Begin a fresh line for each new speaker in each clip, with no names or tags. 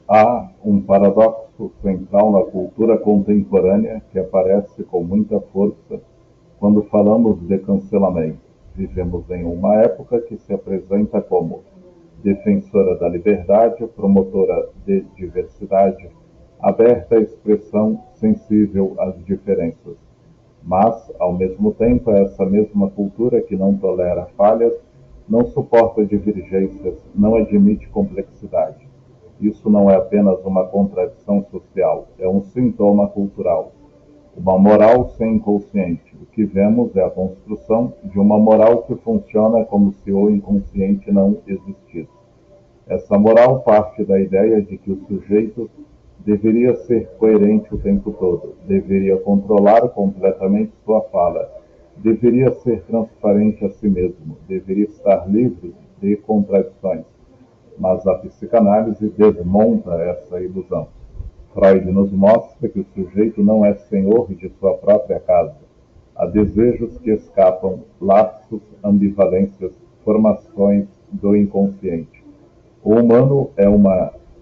Há um paradoxo central na cultura contemporânea que aparece com muita força quando falamos de cancelamento. Vivemos em uma época que se apresenta como defensora da liberdade, promotora de diversidade, aberta à expressão, sensível às diferenças. Mas, ao mesmo tempo, é essa mesma cultura que não tolera falhas, não suporta divergências, não admite complexidade. Isso não é apenas uma contradição social, é um sintoma cultural. Uma moral sem inconsciente. O que vemos é a construção de uma moral que funciona como se o inconsciente não existisse. Essa moral parte da ideia de que o sujeito deveria ser coerente o tempo todo, deveria controlar completamente sua fala, deveria ser transparente a si mesmo, deveria estar livre de contradições. Mas a psicanálise desmonta essa ilusão. Freud nos mostra que o sujeito não é senhor de sua própria casa. Há desejos que escapam, laços, ambivalências, formações do inconsciente. O humano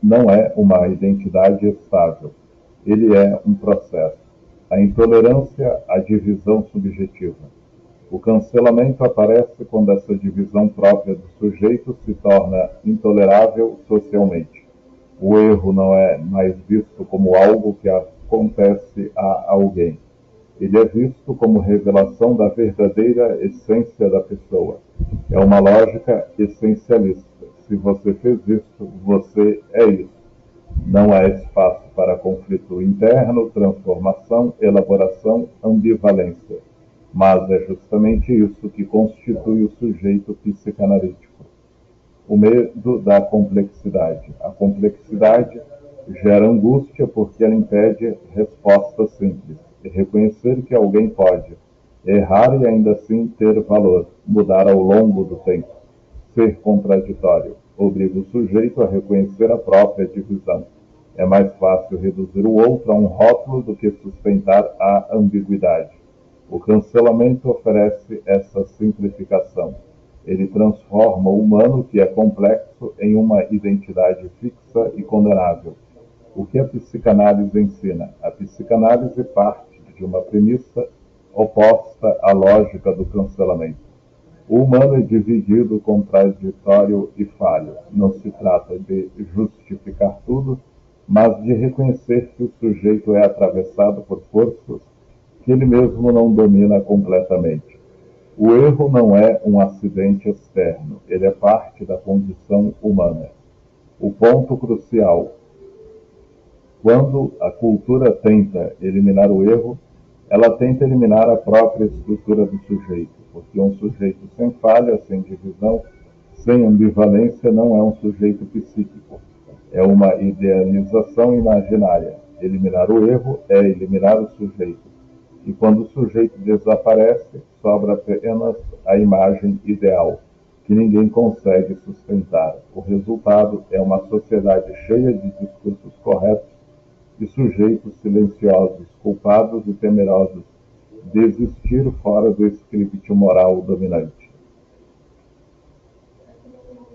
não é uma identidade estável. Ele é um processo. A intolerância à divisão subjetiva. O cancelamento aparece quando essa divisão própria do sujeito se torna intolerável socialmente. O erro não é mais visto como algo que acontece a alguém. Ele é visto como revelação da verdadeira essência da pessoa. É uma lógica essencialista. Se você fez isso, você é isso. Não há espaço para conflito interno, transformação, elaboração, ambivalência. Mas é justamente isso que constitui o sujeito psicanalítico. O medo da complexidade. A complexidade gera angústia porque ela impede respostas simples. E reconhecer que alguém pode errar e ainda assim ter valor, mudar ao longo do tempo, ser contraditório, obriga o sujeito a reconhecer a própria divisão. É mais fácil reduzir o outro a um rótulo do que sustentar a ambiguidade. O cancelamento oferece essa simplificação. Ele transforma o humano, que é complexo, em uma identidade fixa e condenável. O que a psicanálise ensina? A psicanálise parte de uma premissa oposta à lógica do cancelamento. O humano é dividido, contraditório e falho. Não se trata de justificar tudo, mas de reconhecer que o sujeito é atravessado por forças que ele mesmo não domina completamente. O erro não é um acidente externo, ele é parte da condição humana. O ponto crucial: quando a cultura tenta eliminar o erro, ela tenta eliminar a própria estrutura do sujeito, porque um sujeito sem falha, sem divisão, sem ambivalência, não é um sujeito psíquico. É uma idealização imaginária. Eliminar o erro é eliminar o sujeito. E quando o sujeito desaparece, sobra apenas a imagem ideal, que ninguém consegue sustentar. O resultado é uma sociedade cheia de discursos corretos e sujeitos silenciosos, culpados e temerosos de existir fora do script moral dominante.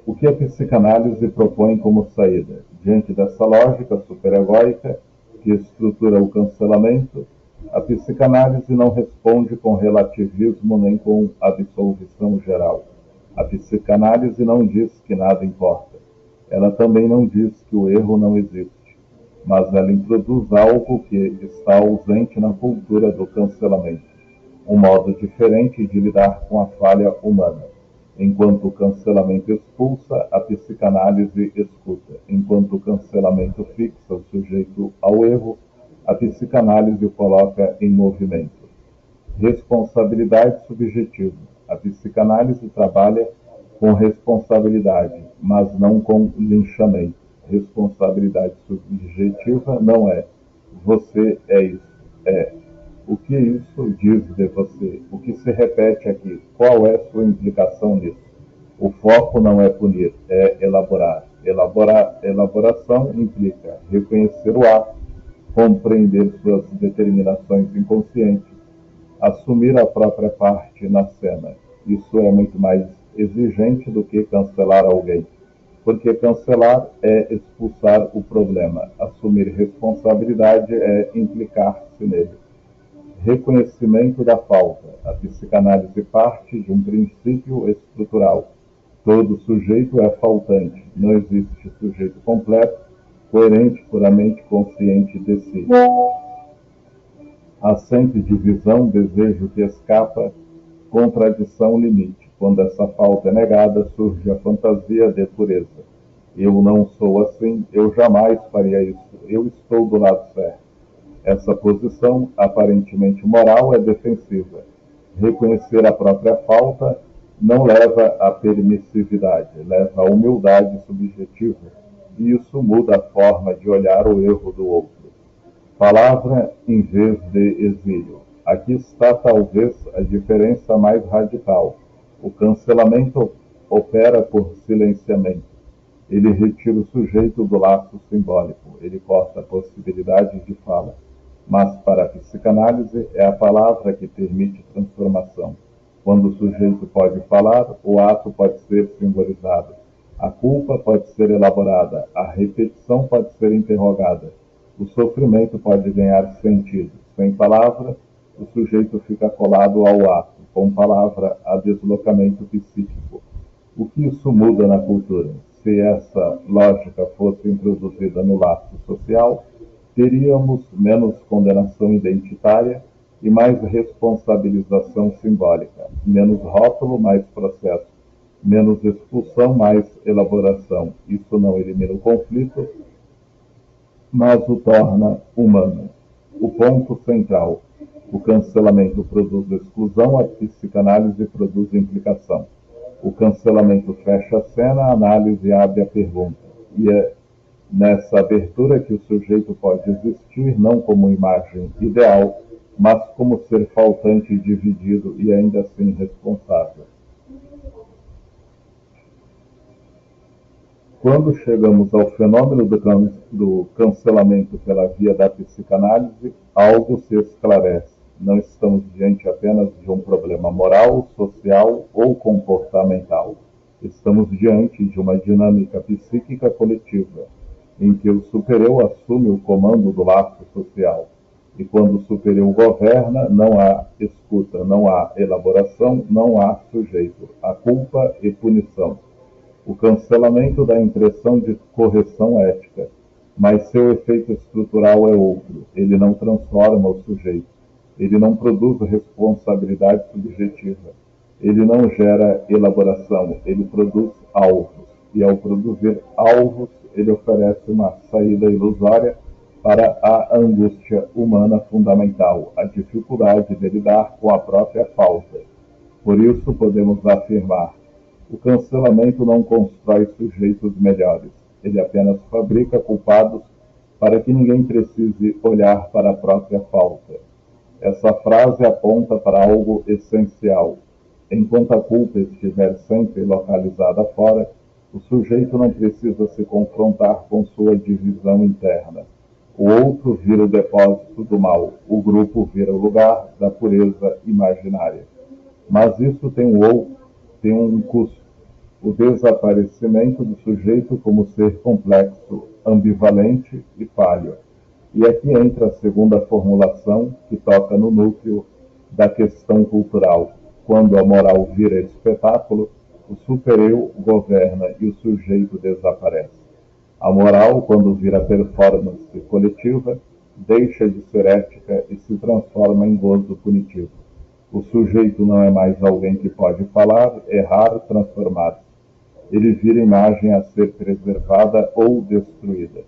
O que a psicanálise propõe como saída? Diante dessa lógica superegóica que estrutura o cancelamento, a psicanálise não responde com relativismo nem com absolvição geral. A psicanálise não diz que nada importa. Ela também não diz que o erro não existe. Mas ela introduz algo que está ausente na cultura do cancelamento, um modo diferente de lidar com a falha humana. Enquanto o cancelamento expulsa, a psicanálise escuta. Enquanto o cancelamento fixa o sujeito ao erro, a psicanálise o coloca em movimento. Responsabilidade subjetiva. A psicanálise trabalha com responsabilidade, mas não com linchamento. Responsabilidade subjetiva não é você é isso, é o que isso diz de você, o que se repete aqui, qual é sua implicação nisso. O foco não é punir, é elaborar. Elaboração implica reconhecer o ato, compreender suas determinações inconscientes, assumir a própria parte na cena. Isso é muito mais exigente do que cancelar alguém, porque cancelar é expulsar o problema, assumir responsabilidade é implicar-se nele. Reconhecimento da falta. A psicanálise parte de um princípio estrutural. Todo sujeito é faltante. Não existe sujeito completo, coerente, puramente consciente de si. Há sempre divisão, desejo que escapa, contradição, limite. Quando essa falta é negada, surge a fantasia de pureza. Eu não sou assim, eu jamais faria isso, eu estou do lado certo. Essa posição, aparentemente moral, é defensiva. Reconhecer a própria falta não leva à permissividade, leva à humildade subjetiva, e isso muda a forma de olhar o erro do outro. Palavra em vez de exílio. Aqui está talvez a diferença mais radical. O cancelamento opera por silenciamento. Ele retira o sujeito do laço simbólico, ele corta a possibilidade de fala. Mas para a psicanálise é a palavra que permite transformação. Quando o sujeito pode falar, o ato pode ser simbolizado. A culpa pode ser elaborada, a repetição pode ser interrogada. O sofrimento pode ganhar sentido. Sem palavra, o sujeito fica colado ao ato. Com palavra, há deslocamento psíquico. O que isso muda na cultura? Se essa lógica fosse introduzida no laço social, teríamos menos condenação identitária e mais responsabilização simbólica, menos rótulo, mais processo, menos expulsão, mais elaboração. Isso não elimina o conflito, mas o torna humano. O ponto central. O cancelamento produz exclusão, a psicanálise produz implicação. O cancelamento fecha a cena, a análise abre a pergunta. E é nessa abertura que o sujeito pode existir, não como imagem ideal, mas como ser faltante e dividido e ainda assim responsável. Quando chegamos ao fenômeno do cancelamento pela via da psicanálise, algo se esclarece. Não estamos diante apenas de um problema moral, social ou comportamental. Estamos diante de uma dinâmica psíquica coletiva, em que o supereu assume o comando do laço social. E quando o supereu governa, não há escuta, não há elaboração, não há sujeito. Há culpa e punição. O cancelamento dá a impressão de correção ética, mas seu efeito estrutural é outro. Ele não transforma o sujeito. Ele não produz responsabilidade subjetiva. Ele não gera elaboração. Ele produz alvos. E ao produzir alvos, ele oferece uma saída ilusória para a angústia humana fundamental, a dificuldade de lidar com a própria falta. Por isso, podemos afirmar: o cancelamento não constrói sujeitos melhores. Ele apenas fabrica culpados para que ninguém precise olhar para a própria falta. Essa frase aponta para algo essencial. Enquanto a culpa estiver sempre localizada fora, o sujeito não precisa se confrontar com sua divisão interna. O outro vira o depósito do mal, o grupo vira o lugar da pureza imaginária. Mas isso tem um custo. O desaparecimento do sujeito como ser complexo, ambivalente e falho. E aqui entra a segunda formulação, que toca no núcleo da questão cultural. Quando a moral vira espetáculo, o supereu governa e o sujeito desaparece. A moral, quando vira performance coletiva, deixa de ser ética e se transforma em gozo punitivo. O sujeito não é mais alguém que pode falar, errar, transformar-se. Ele vira imagem a ser preservada ou destruída.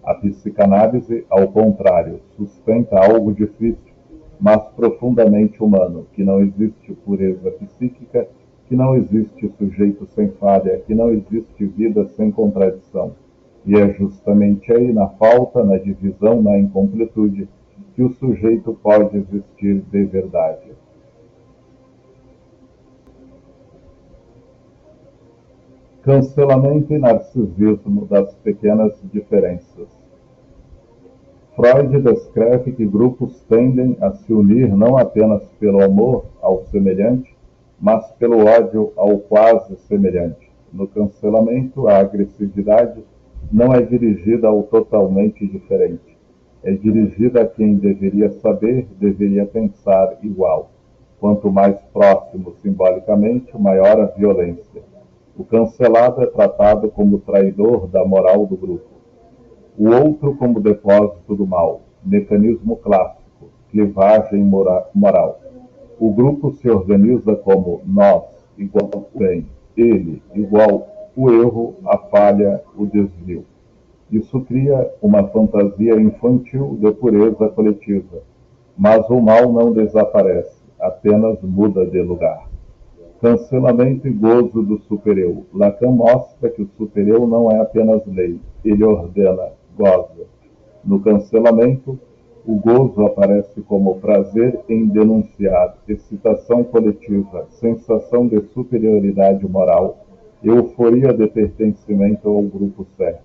A psicanálise, ao contrário, sustenta algo difícil, mas profundamente humano, que não existe pureza psíquica, que não existe sujeito sem falha, que não existe vida sem contradição. E é justamente aí, na falta, na divisão, na incompletude, que o sujeito pode existir de verdade. Cancelamento e narcisismo das pequenas diferenças. Freud descreve que grupos tendem a se unir não apenas pelo amor ao semelhante, mas pelo ódio ao quase semelhante. No cancelamento, a agressividade não é dirigida ao totalmente diferente. É dirigida a quem deveria saber, deveria pensar igual. Quanto mais próximo simbolicamente, maior a violência. O cancelado é tratado como traidor da moral do grupo. O outro como depósito do mal. Mecanismo clássico. Clivagem moral. O grupo se organiza como nós, igual o bem, ele, igual o erro, a falha, o desvio. Isso cria uma fantasia infantil de pureza coletiva, mas o mal não desaparece, apenas muda de lugar. Cancelamento e gozo do supereu. Lacan mostra que o supereu não é apenas lei, ele ordena, goza. No cancelamento, o gozo aparece como prazer em denunciar, excitação coletiva, sensação de superioridade moral, euforia de pertencimento ao grupo certo.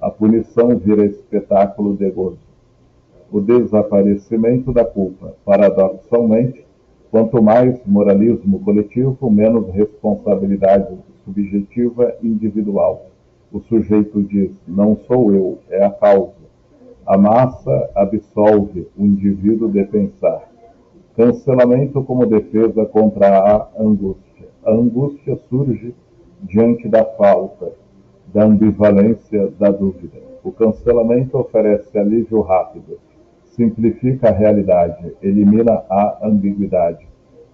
A punição vira espetáculo de gozo. O desaparecimento da culpa. Paradoxalmente, quanto mais moralismo coletivo, menos responsabilidade subjetiva individual. O sujeito diz, não sou eu, é a causa. A massa absolve o indivíduo de pensar. Cancelamento como defesa contra a angústia. A angústia surge diante da falta, da ambivalência, da dúvida. O cancelamento oferece alívio rápido, simplifica a realidade, elimina a ambiguidade,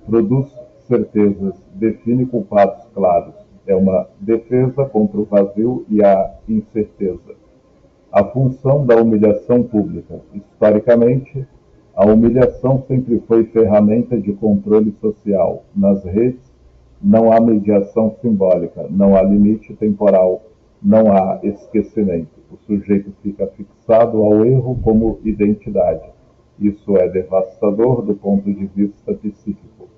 produz certezas, define culpados claros. É uma defesa contra o vazio e a incerteza. A função da humilhação pública. Historicamente, a humilhação sempre foi ferramenta de controle social. Nas redes, não há mediação simbólica, não há limite temporal, não há esquecimento. O sujeito fica fixado ao erro como identidade. Isso é devastador do ponto de vista psíquico.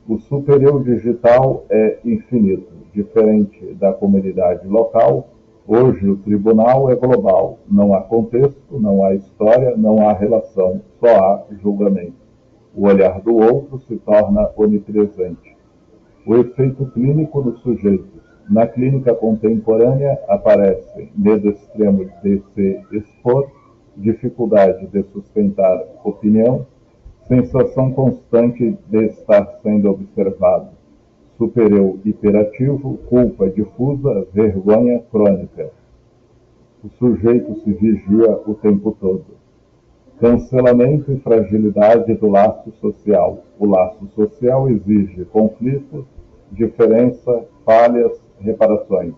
O superior digital é infinito, diferente da comunidade local. Hoje o tribunal é global, não há contexto, não há história, não há relação, só há julgamento. O olhar do outro se torna onipresente. O efeito clínico dos sujeitos. Na clínica contemporânea aparecem medo extremo de se expor, dificuldade de sustentar opinião, sensação constante de estar sendo observado, supereu hiperativo, culpa difusa, vergonha crônica. O sujeito se vigia o tempo todo. Cancelamento e fragilidade do laço social. O laço social exige conflito, diferença, falhas, reparações.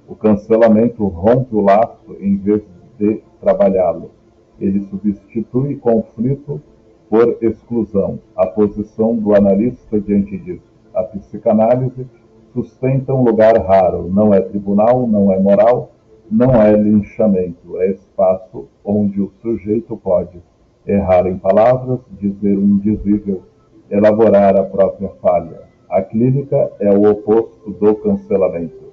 O cancelamento rompe o laço em vez de trabalhá-lo. Ele substitui conflito por exclusão. A posição do analista diante disso. A psicanálise sustenta um lugar raro. Não é tribunal, não é moral, não é linchamento. É espaço onde o sujeito pode errar em palavras, dizer o indizível, elaborar a própria falha. A clínica é o oposto do cancelamento.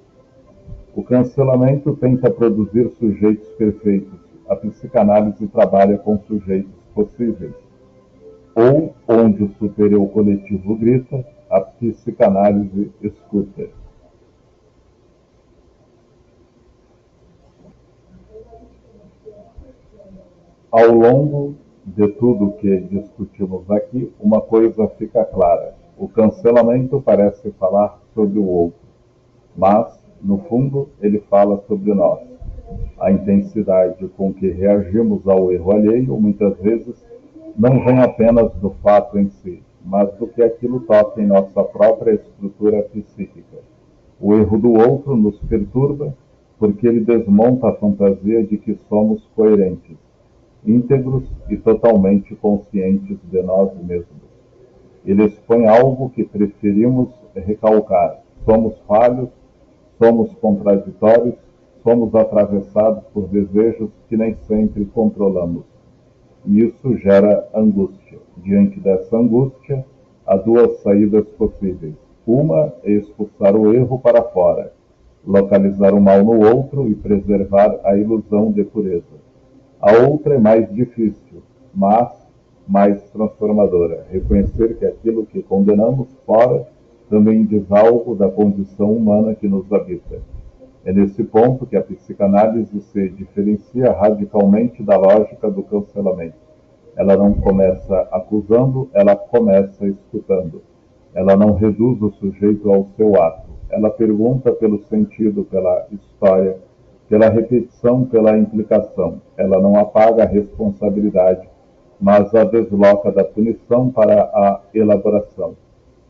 O cancelamento tenta produzir sujeitos perfeitos. A psicanálise trabalha com sujeitos possíveis. Ou onde o superior coletivo grita, a psicanálise escuta. Ao longo de tudo que discutimos aqui, uma coisa fica clara. O cancelamento parece falar sobre o outro, mas, no fundo, ele fala sobre nós. A intensidade com que reagimos ao erro alheio, muitas vezes, não vem apenas do fato em si, mas do que aquilo toca em nossa própria estrutura psíquica. O erro do outro nos perturba porque ele desmonta a fantasia de que somos coerentes, íntegros e totalmente conscientes de nós mesmos. Ele expõe algo que preferimos recalcar. Somos falhos, somos contraditórios, somos atravessados por desejos que nem sempre controlamos. E isso gera angústia. Diante dessa angústia, há duas saídas possíveis. Uma é expulsar o erro para fora, localizar o mal no outro e preservar a ilusão de pureza. A outra é mais difícil, mas mais transformadora. Reconhecer que aquilo que condenamos fora também diz algo da condição humana que nos habita. É nesse ponto que a psicanálise se diferencia radicalmente da lógica do cancelamento. Ela não começa acusando, ela começa escutando. Ela não reduz o sujeito ao seu ato. Ela pergunta pelo sentido, pela história, pela repetição, pela implicação. Ela não apaga a responsabilidade, mas a desloca da punição para a elaboração.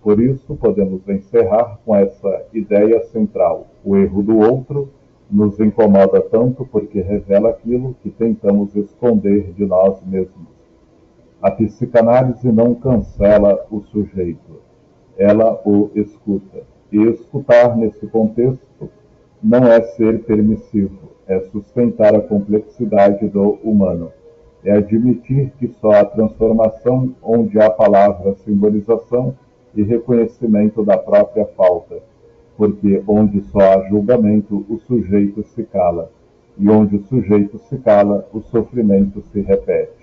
Por isso, podemos encerrar com essa ideia central. O erro do outro nos incomoda tanto porque revela aquilo que tentamos esconder de nós mesmos. A psicanálise não cancela o sujeito, ela o escuta. E escutar, nesse contexto, não é ser permissivo, é sustentar a complexidade do humano. É admitir que só há transformação onde há palavra, simbolização e reconhecimento da própria falta, porque onde só há julgamento, o sujeito se cala, e onde o sujeito se cala, o sofrimento se repete.